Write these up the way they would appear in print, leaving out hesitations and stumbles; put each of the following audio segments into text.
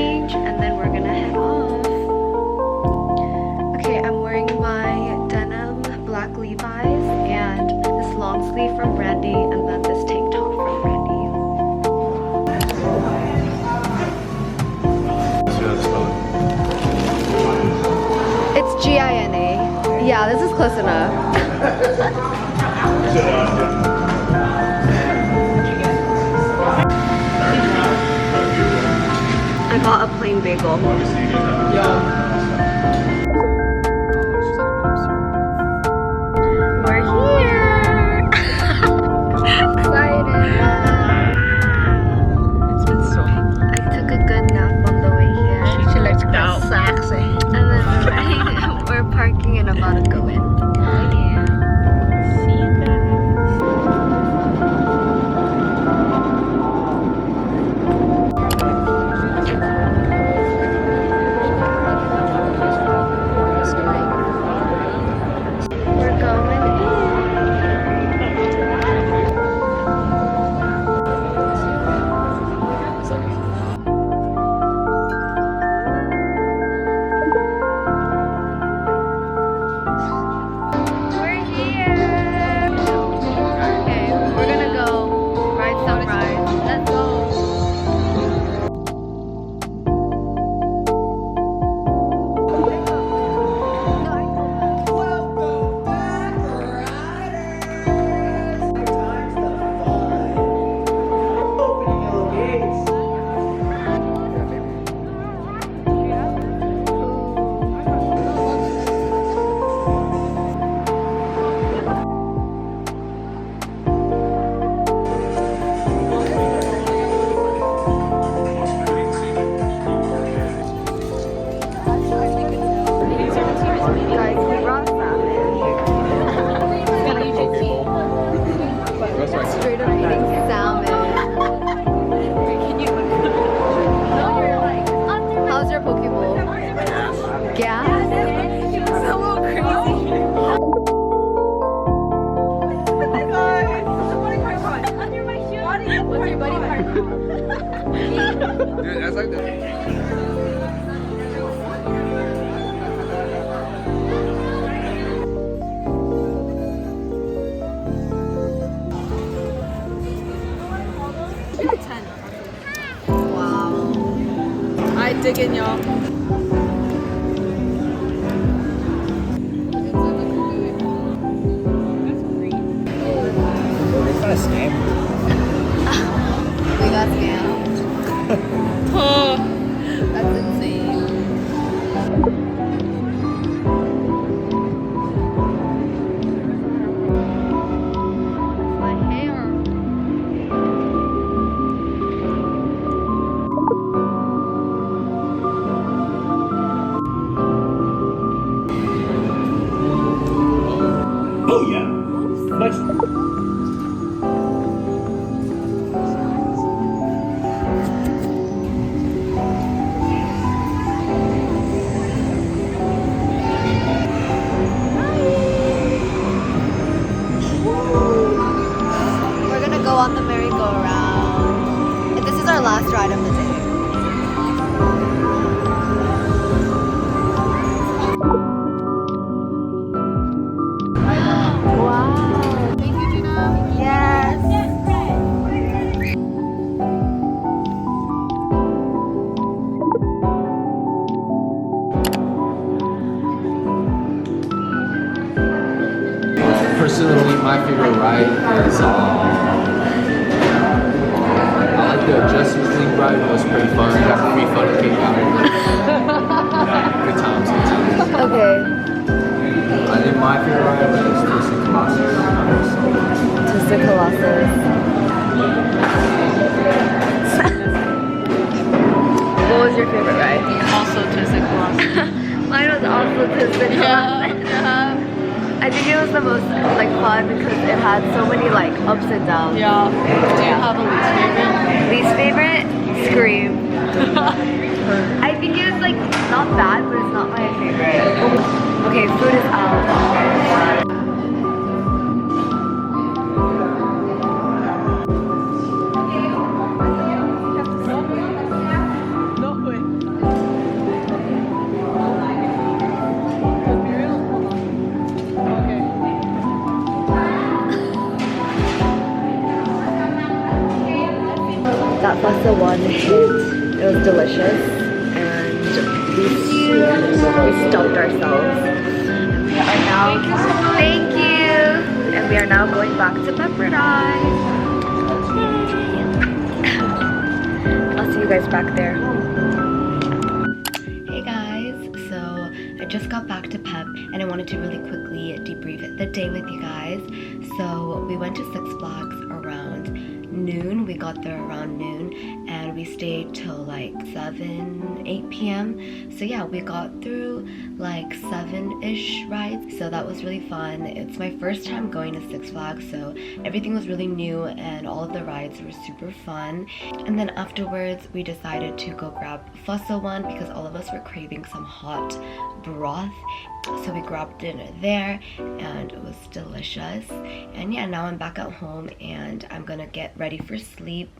change, and then we're gonna head off. Okay, I'm wearing my denim black Levi's and this long sleeve from Brandy, and then this tank top from Brandy. It's Gina. Yeah, this is close enough. I got a plain bagel. We're here! Excited! It's been so hot. I took a good nap on the way here. She looks quite sexy. And then we're parking and about to go in. Oh yeah. See you guys. We're going in. We're here. Okay, we're gonna go ride some rides. Let's go. Guys, we brought salmon. Straight up eating salmon. How's your poke bowl? Gas? It's a little crazy. What's your buddy part? Dude, that's like the... Wow. I dig in, y'all. It's not a scam. We got scammed. Oh. That's insane. My hair. Oh yeah. Nice. We're gonna go on the merry-go-round. And this is our last ride of the day. Wow. Thank you, Gina. Yes. Personally, my favorite ride is I like the Justice League ride. It was pretty fun. I got free fun cake out of it. Good times, good times. Okay. I think my favorite ride is Twisted Colossus. Twisted Colossus. What was your favorite ride? Also Twisted Colossus. Mine was also Twisted Colossus. I think it was the most like fun because it had so many like ups and downs. Yeah. Do you have a least favorite? Least favorite? Scream. I think it was like not bad, but it's not my favorite. Okay, food is out. No way. Fossil one hit. It was delicious, and we stuffed ourselves. We are now, thank you, and we are now going back to Pepperdine. I'll see you guys back there. Hey guys, so I just got back to Pep, and I wanted to really quickly debrief the day with you guys. So we went to Six Flags around noon. We got there around noon, and we stayed till like 8 p.m. So yeah, we got through like 7-ish rides, so that was really fun. It's my first time going to Six Flags, so everything was really new and all of the rides were super fun. And then afterwards we decided to go grab Fossil one because all of us were craving some hot broth, so we grabbed dinner there and it was delicious. And yeah, now I'm back at home and I'm gonna get ready for sleep,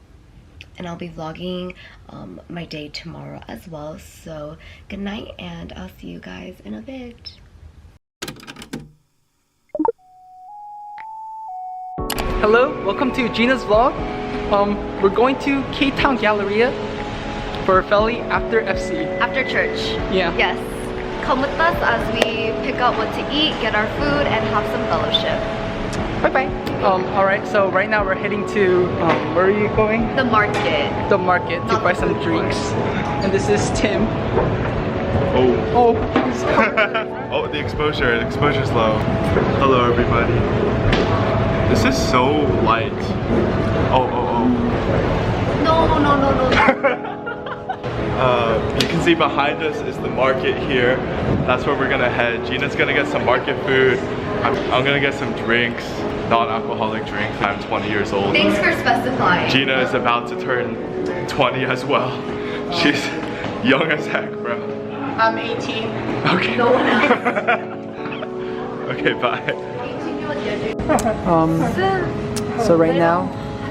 and I'll be vlogging my day tomorrow as well. So good night, and I'll see you guys in a bit. Hello, welcome to Gina's vlog. We're going to K-Town Galleria for Felly after FC. After church. Yeah. Yes. Come with us as we pick out what to eat, get our food, and have some fellowship. Bye-bye. Alright, so right now we're heading to, where are you going? The market. The market to buy some drinks. And this is Tim. Oh. Oh. Oh, the exposure's low. Hello everybody. This is so light. Oh. No. You can see behind us is the market here. That's where we're gonna head. Gina's gonna get some market food. I'm gonna get some drinks, non-alcoholic drinks. I'm 20 years old. Thanks for specifying. Gina is about to turn 20 as well. She's young as heck, bro. I'm 18. Okay. No one else. Okay, bye. So right now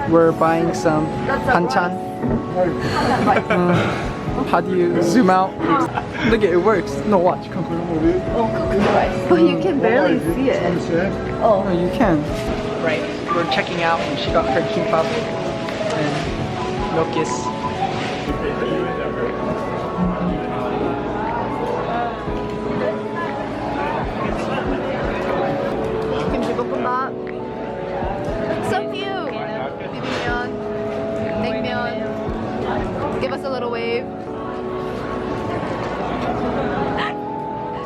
we're buying some banchan. How do you zoom out? Look at it, works. No, watch. Come. Oh, you can barely see it. Oh, you can. Right, we're checking out, and she got her kimbap and milkis. 김치볶음밥. So cute. 비빔면, 냉면. Give us a little wave.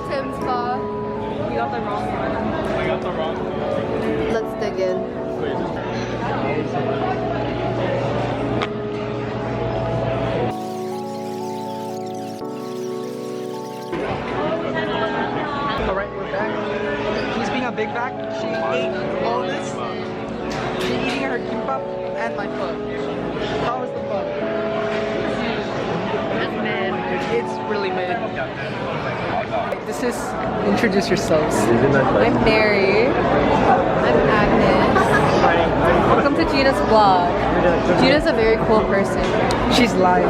Tim's bar. You got the wrong one. Let's dig in. Alright, we're back. She's being a big back. She ate all this. She's eating her kimbap and my pho. How was the pho? It's mid. It's really mid. This is, introduce yourselves. I'm Mary. I'm Agnes. Welcome to Gina's vlog. Gina's a very cool person. She's lying.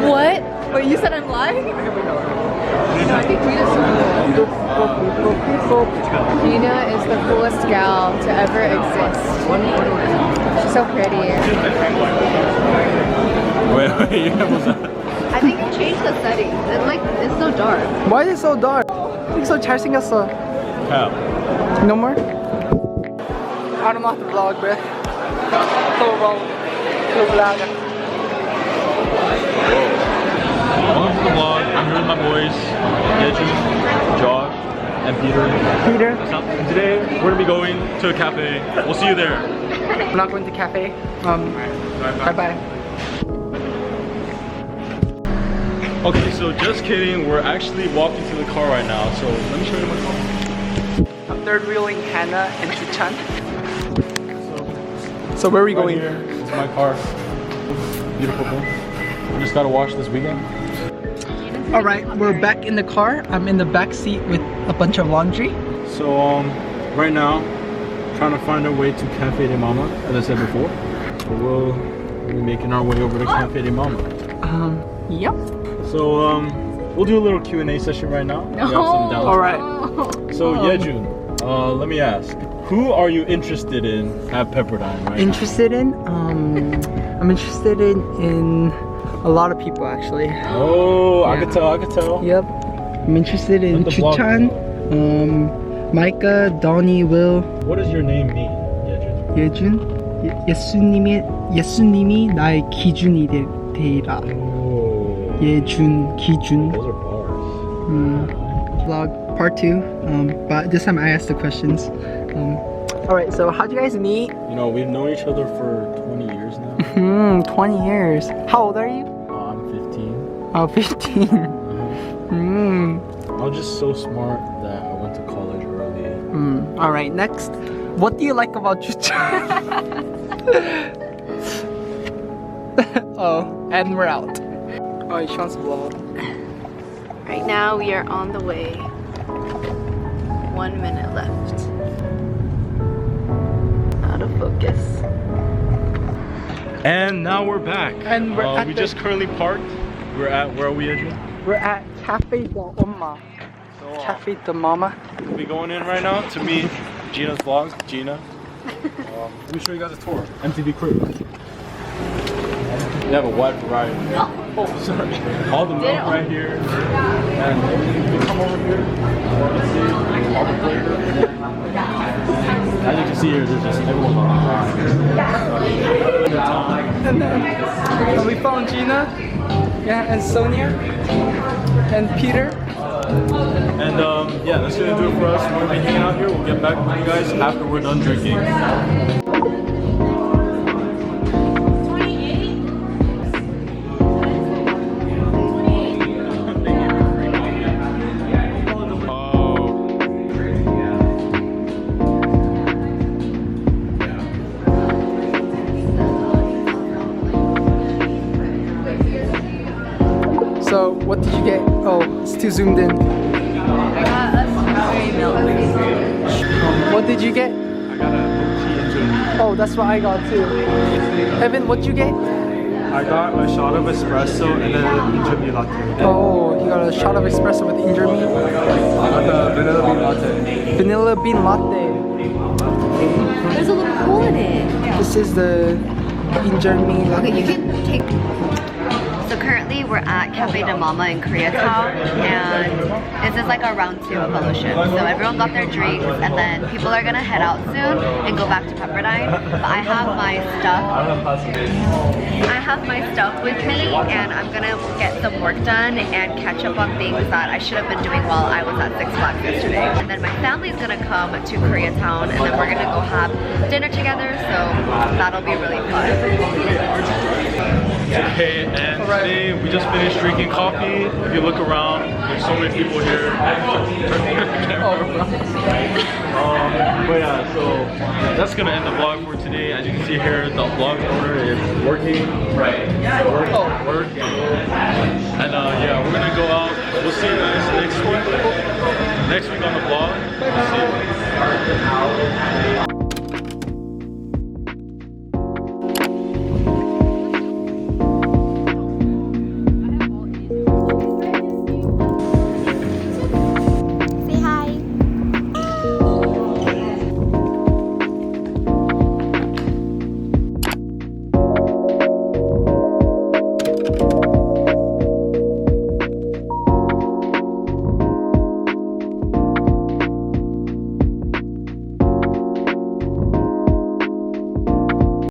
What? Wait, you said I'm lying? No, I think Gina's cool. Gina is the coolest gal to ever exist. She's so pretty. Wait, I think you changed the settings. It's so dark. Why is it so dark? It's so 잘생겼어. No more? I don't know how to vlog, bruh. So wrong. No vlog. Welcome to the vlog. I'm here with my boys, Yeju, Jog, and Peter. Peter? And today we're gonna be going to a cafe. We'll see you there. I'm not going to cafe. Bye-bye. Okay, so just kidding. We're actually walking to the car right now. So let me show you my car. I'm third wheeling Hannah and Sichan. So where are we going? Here, it's my car. Beautiful thing. We just gotta wash this weekend. Alright, we're back in the car. I'm in the back seat with a bunch of laundry. So right now, trying to find our way to Cafe de Mama, as I said before. So we'll be making our way over to Cafe de Mama. Yep. So we'll do a little Q&A session right now. We have some downtime. Alright. So Yejun, let me ask, who are you interested in at Pepperdine right Interested in? I'm interested in a lot of people actually. Oh, I could tell. Yep. I'm interested in What the blog Chuchan, Micah, Donnie, Will, What does your name mean, Yejun? 예준. 예수님이 나의 기준이 되라. Oh, 예준, 기준. those are bars. Vlog part 2. But this time I asked the questions. Alright, so how'd you guys meet? You know, we've known each other for 20 years now. 20 years. How old are you? I'm 15. Oh, 15. I was just so smart that I went to college early. Alright, next. What do you like about Chuchan? Oh, and we're out. Oh, she wants to vlog. Right now we are on the way. 1 minute left. Out of focus. And now we're back. And we're at we the- just currently parked. We're at, where are we, Adrian? We're at Cafe de Oma. Cafe de Mama. We'll be going in right now to meet Gina's vlog. Gina. Let me show you guys a tour. MTV Crew. We have a wide variety. Oh, sorry. All the milk right here. And you come over here. You can see all the flavors. As you can see here, there's just everyone on the line. And then we found Gina. Yeah, and Sonia. And Peter. And yeah, that's gonna do it for us. We're gonna be hanging out here. We'll get back with you guys after we're done drinking. So, what did you get? Oh, it's too zoomed in. I got a strawberry milk. What did you get? I got a tea and Oh, that's what I got too. Evan, what'd you get? I got a shot of espresso and then an injera latte. Oh, you got a shot of espresso with injera meat. I got the vanilla bean latte. Vanilla bean latte. There's a little hole in it. This is the injera meat latte. Okay, you can take. So currently we're at Cafe de Mama in Koreatown, and this is like our round 2 of fellowship. So everyone got their drinks, and then people are gonna head out soon and go back to Pepperdine. But I have my stuff with me, and I'm gonna get some work done and catch up on things that I should have been doing while I was at Six Flags yesterday. And then my family's gonna come to Koreatown, and then we're gonna go have dinner together. So that'll be really fun. Okay, and today we just finished drinking coffee. If you look around, there's so many people here. But yeah, so that's gonna end the vlog for today. As you can see here, the vlog owner is working. Right. Work. And yeah, we're gonna go out. We'll see you guys next week. Next week on the vlog. We'll see you.